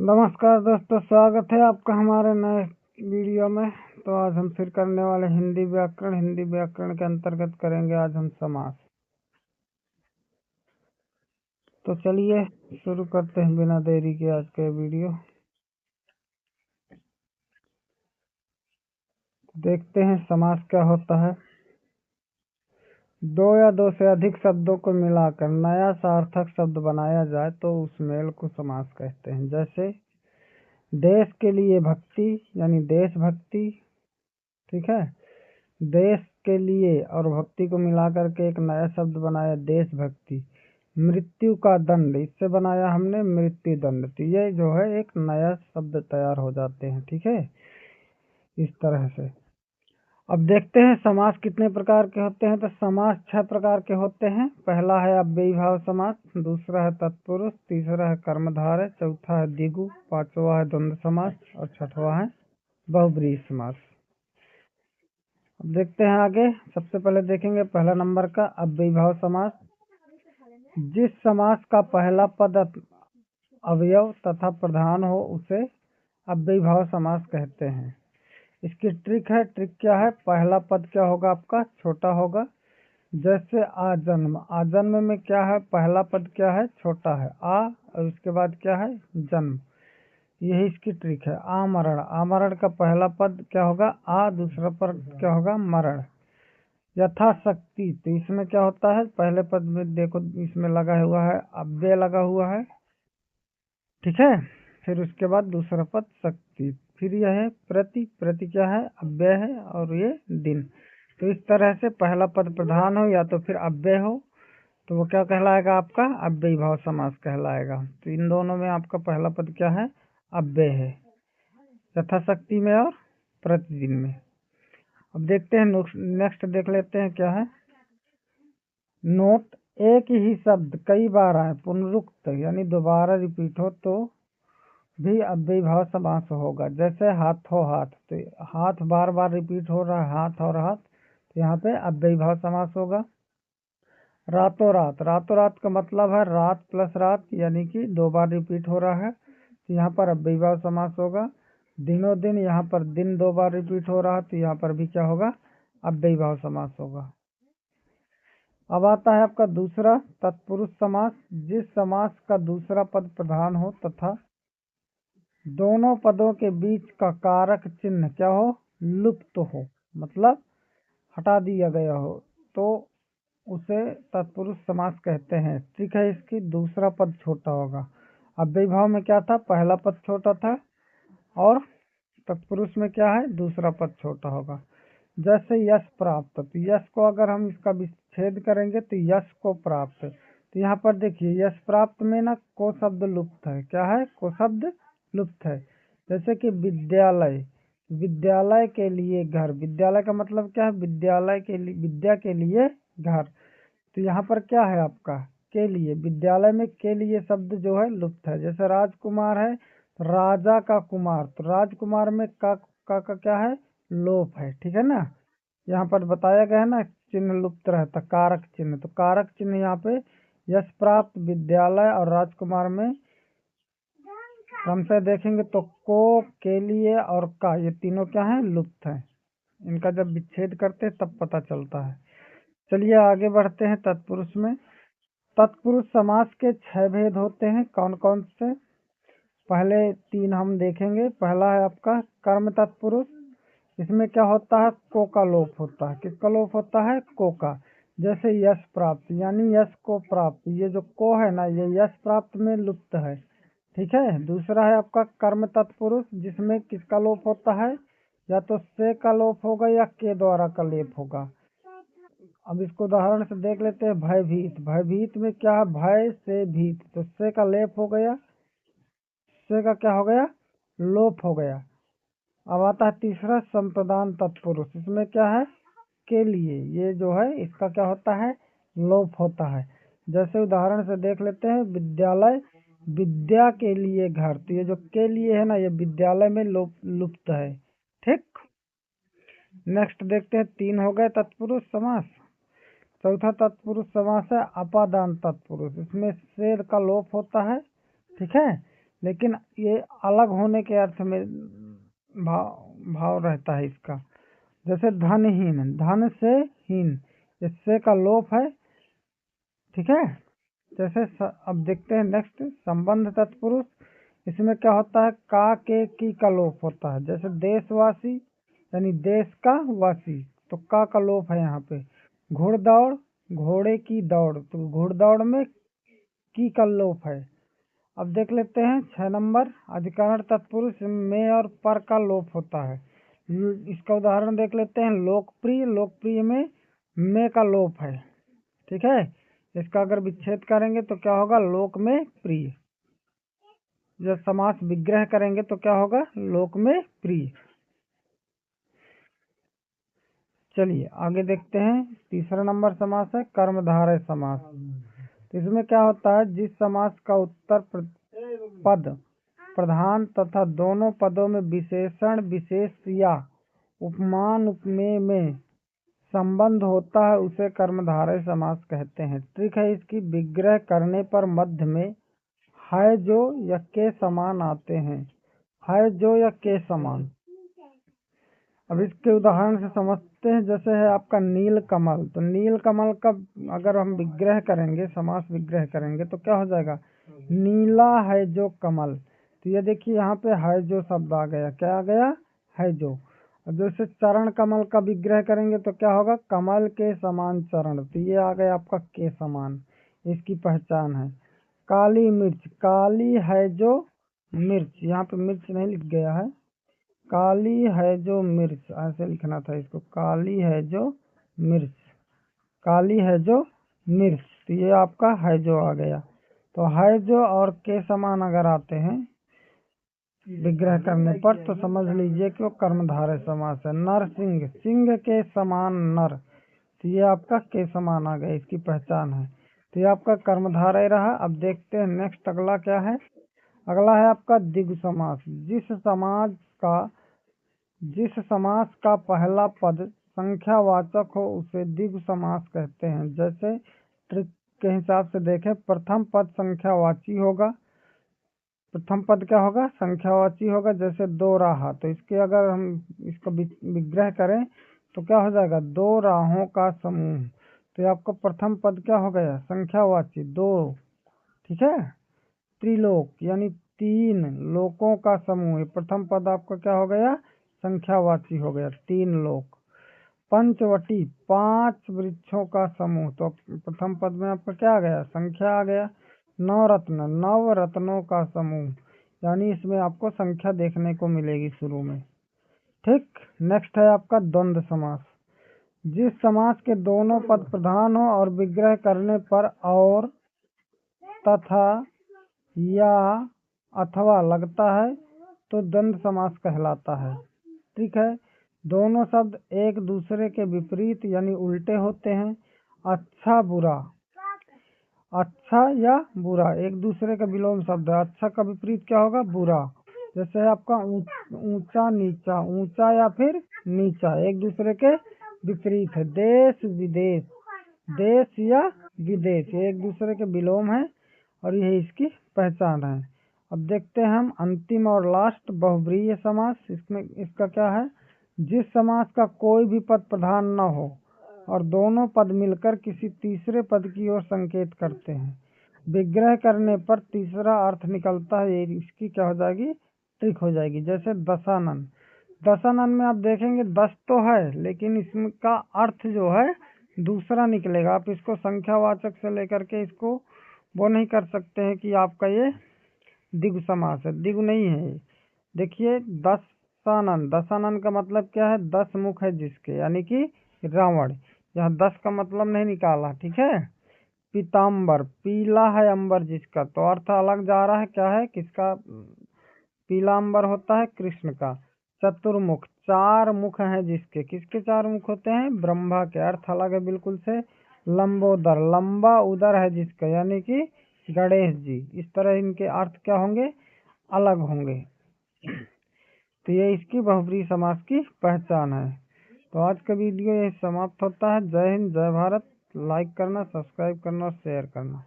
नमस्कार दोस्तों, स्वागत है आपका हमारे नए वीडियो में। तो आज हम फिर करने वाले हिंदी व्याकरण। हिंदी व्याकरण के अंतर्गत करेंगे आज हम समास। तो चलिए शुरू करते हैं बिना देरी के आज का वीडियो। देखते हैं समास क्या होता है। दो या दो से अधिक शब्दों को मिलाकर नया सार्थक शब्द बनाया जाए तो उस मेल को समास कहते हैं। जैसे देश के लिए भक्ति यानी देशभक्ति, ठीक है। देश के लिए और भक्ति को मिलाकर के एक नया शब्द बनाया देशभक्ति। मृत्यु का दंड, इससे बनाया हमने मृत्यु दंड। तो ये जो है एक नया शब्द तैयार हो जाते हैं, ठीक है, इस तरह से। अब देखते हैं समास कितने प्रकार के होते हैं। तो समास 6 प्रकार के होते हैं। पहला है अव्ययी भाव समास, दूसरा है तत्पुरुष, तीसरा है कर्मधारय, चौथा है द्विगु, पांचवा है द्वंद्व समास और छठवां है बहुब्रीहि समास। अब देखते हैं आगे। सबसे पहले देखेंगे पहला नंबर का अव्ययी भाव समास। जिस समास का पहला पद अवयव तथा प्रधान हो उसे अव्ययी भाव समास कहते हैं। इसकी ट्रिक क्या है, पहला पद क्या होगा आपका, छोटा होगा। जैसे आजन्म, आजन्म में क्या है, पहला पद क्या है, छोटा है, आ, और उसके बाद क्या है, जन्म। यही इसकी ट्रिक है। आमरण, आमरण का पहला पद क्या होगा, आ, दूसरा पद क्या होगा, मरण। यथाशक्ति, तो इसमें क्या होता है, पहले पद में देखो इसमें लगा हुआ है अव्यय लगा हुआ है, ठीक है। फिर उसके बाद दूसरा पद शक्ति, फिर यह है प्रति, प्रति क्या है, अव्यय है, और ये दिन। तो इस तरह से पहला पद प्रधान हो या तो फिर अव्यय हो तो वो क्या कहलाएगा, आपका अव्ययी भाव समास कहलाएगा। तो इन दोनों में आपका पहला पद क्या है, अव्यय है, यथाशक्ति में और प्रतिदिन में। अब देखते हैं नेक्स्ट देख लेते हैं क्या है। नोट, एक ही शब्द कई बार आए, पुनरुक्त यानी दोबारा रिपीट हो तो भी अव्ययी भाव समास होगा। जैसे हाथों हाथ, तो हाथ बार बार रिपीट हो रहा है, हाथ और हाथ, तो यहाँ पे अव्ययी भाव समास होगा। रातों रात, रातों रात का मतलब है रात प्लस रात, यानी कि 2 बार रिपीट हो रहा है, तो यहाँ पर अव्ययी भाव समास होगा। दिनों दिन, यहाँ पर दिन 2 बार रिपीट हो रहा है, तो यहाँ पर भी क्या होगा, अव्ययी भाव समास होगा। अब आता है आपका दूसरा तत्पुरुष समास। जिस समास का दूसरा पद प्रधान हो तथा दोनों पदों के बीच का कारक चिन्ह क्या हो, लुप्त हो, मतलब हटा दिया गया हो, तो उसे तत्पुरुष समास कहते हैं। ठीक है, इसकी दूसरा पद छोटा होगा। अव्ययी भाव में क्या था, पहला पद छोटा था, और तत्पुरुष में क्या है, दूसरा पद छोटा होगा। जैसे यश प्राप्त, तो यश को अगर हम इसका विच्छेद करेंगे तो यश को प्राप्त। तो यहाँ पर देखिए यश प्राप्त में ना को शब्द लुप्त है, क्या है, को शब्द लुप्त है। जैसे कि विद्यालय, विद्यालय के लिए घर, विद्यालय का मतलब क्या है, विद्यालय के लिए, विद्या के लिए घर। तो यहाँ पर क्या है आपका, के लिए, विद्यालय में के लिए शब्द जो है लुप्त है। जैसे राजकुमार है, राजा का कुमार, तो राजकुमार में का क्या है, लोप है, ठीक है ना। यहाँ पर बताया गया है ना, चिन्ह लुप्त रहता, कारक चिन्ह, तो कारक चिन्ह यहाँ पे यश प्राप्त, विद्यालय और राजकुमार में क्रमशः देखेंगे तो को, के लिए और का, ये तीनों क्या है, लुप्त है। इनका जब विच्छेद करते हैं तब पता चलता है। चलिए आगे बढ़ते हैं तत्पुरुष में। तत्पुरुष समास के 6 भेद होते हैं। कौन कौन से, पहले 3 हम देखेंगे। पहला है आपका कर्म तत्पुरुष। इसमें क्या होता है, को का लोप होता है। किसका लोप होता है, को का। जैसे यश प्राप्त यानी यश को प्राप्त, ये जो को है ना, ये यश प्राप्त में लुप्त है, ठीक है। दूसरा है आपका कर्म तत्पुरुष, जिसमें किसका लोप होता है, या तो से का लोप होगा या के द्वारा का लेप होगा। अब इसको उदाहरण से देख लेते हैं। भयभीत, भयभीत में क्या है, भय से भीत, तो से का लेप हो गया, से का क्या हो गया, लोप हो गया। अब आता है तीसरा संप्रदान तत्पुरुष। इसमें क्या है, के लिए, ये जो है इसका क्या होता है, लोप होता है। जैसे उदाहरण से देख लेते हैं, विद्यालय, विद्या के लिए घर, तो ये जो के लिए है ना, ये विद्यालय में लुप्त है, ठीक। नेक्स्ट देखते हैं, 3 हो गए तत्पुरुष समास। चौथा तत्पुरुष समास है अपादान तत्पुरुष। इसमें से का लोप होता है, ठीक है। लेकिन ये अलग होने के अर्थ में भाव रहता है इसका। जैसे धनहीन, धन से हीन, इससे का लोप है, ठीक है। जैसे अब देखते हैं नेक्स्ट संबंध तत्पुरुष, इसमें क्या होता है, का के की का लोप होता है। जैसे देशवासी यानी देश का वासी, तो का लोप है यहाँ पे। घुड़दौड़, घोड़े की दौड़, तो घुड़दौड़ में की का लोप है। अब देख लेते हैं 6 नंबर अधिकरण तत्पुरुष में और पर का लोप होता है। इसका उदाहरण देख लेते हैं, लोकप्रिय, लोकप्रिय में का लोप है, ठीक है। इसका अगर विच्छेद करेंगे तो क्या होगा, लोक में प्रिय। जब समास विग्रह करेंगे तो क्या होगा, लोक में प्रिय। चलिए आगे देखते हैं, तीसरा नंबर समास है कर्मधारय समास। तो इसमें क्या होता है, जिस समास का उत्तर पद प्रधान तथा दोनों पदों में विशेषण विशेष या उपमान उपमेय में संबंध होता है उसे कर्मधारय समास कहते हैं। ट्रिक है इसकी, विग्रह करने पर मध्य में है जो या के समान आते हैं, है जो या के समान। अब इसके उदाहरण से समझते हैं, जैसे है आपका नील कमल, तो नील कमल का अगर हम विग्रह करेंगे, समास विग्रह करेंगे तो क्या हो जाएगा, नीला है जो कमल। तो ये देखिए यहाँ पे है जो शब्द आ गया, क्या आ गया, है जो। अब जैसे चरण कमल का विग्रह करेंगे तो क्या होगा, कमल के समान चरण, तो ये आ गया आपका के समान, इसकी पहचान है। काली मिर्च, काली है जो मिर्च, यहाँ पे मिर्च नहीं लिख गया है, काली है जो मिर्च ऐसे लिखना था इसको, काली है जो मिर्च, काली है जो मिर्च, तो ये आपका है जो आ गया। तो है जो और के समान अगर आते हैं विग्रह करने पर तो समझ लीजिए कि वो कर्मधारय समास है। नर सिंह, सिंह के समान नर, तो ये आपका के समान आ गया, इसकी पहचान है। तो ये आपका कर्मधारय रहा। अब देखते हैं नेक्स्ट अगला क्या है, अगला है आपका द्विगु समास। जिस समास का पहला पद संख्यावाचक हो उसे द्विगु समास कहते हैं। जैसे ट्रिक के हिसाब से देखें, प्रथम पद संख्यावाची होगा, प्रथम पद क्या होगा, संख्यावाची होगा। जैसे दो राह, तो इसके अगर हम इसको विग्रह करें तो क्या हो जाएगा, दो राहों का समूह, तो आपका प्रथम पद क्या हो गया, संख्यावाची दो, ठीक है। त्रिलोक यानी तीन लोकों का समूह, प्रथम पद आपका क्या हो गया, संख्यावाची हो गया, तीन लोक। पंचवटी, पांच वृक्षों का समूह, तो प्रथम पद में आपका क्या आ गया, संख्या आ गया। नवरत्न, नव रत्नों का समूह, यानी इसमें आपको संख्या देखने को मिलेगी शुरू में, ठीक। नेक्स्ट है आपका द्वंद्व समास। जिस समास के दोनों पद प्रधान हो और विग्रह करने पर और तथा या अथवा लगता है तो द्वंद्व समास कहलाता है, ठीक है। दोनों शब्द एक दूसरे के विपरीत यानी उल्टे होते हैं। अच्छा बुरा, अच्छा या बुरा एक दूसरे का विलोम शब्द है। अच्छा का विपरीत क्या होगा, बुरा। जैसे आपका ऊंचा नीचा, ऊंचा या फिर नीचा एक दूसरे के विपरीत है। देश विदेश, देश या विदेश एक दूसरे के विलोम है और यही इसकी पहचान है। अब देखते हैं हम अंतिम और लास्ट बहुब्रीहि समास। इसमें इसका क्या है, जिस समास का कोई भी पद प्रधान न हो और दोनों पद मिलकर किसी तीसरे पद की ओर संकेत करते हैं, विग्रह करने पर तीसरा अर्थ निकलता है, इसकी क्या हो जाएगी, ट्रिक हो जाएगी। जैसे दशानन, दशानन में आप देखेंगे 10 तो है लेकिन इसका अर्थ जो है दूसरा निकलेगा। आप इसको संख्यावाचक से लेकर के इसको वो नहीं कर सकते हैं कि आपका ये द्विगु समास है, द्विगु नहीं है। देखिए दशानन, दशानन का मतलब क्या है, 10 मुख है जिसके, यानी कि रावण। यहाँ 10 का मतलब नहीं निकाला, ठीक है। पीताम्बर, पीला है अंबर जिसका, तो अर्थ अलग जा रहा है, क्या है, किसका पीला अंबर होता है, कृष्ण का। चतुर्मुख, 4 मुख हैं जिसके, किसके 4 मुख होते हैं, ब्रह्मा के, अर्थ अलग है बिल्कुल से। लंबोदर, लंबा उदर है जिसका, यानी कि गणेश जी। इस तरह इनके अर्थ क्या होंगे, अलग होंगे। तो ये इसकी बहुब्रीहि समास की पहचान है। तो आज का वीडियो यही समाप्त होता है। जय हिंद, जय भारत। लाइक करना, सब्सक्राइब करना और शेयर करना।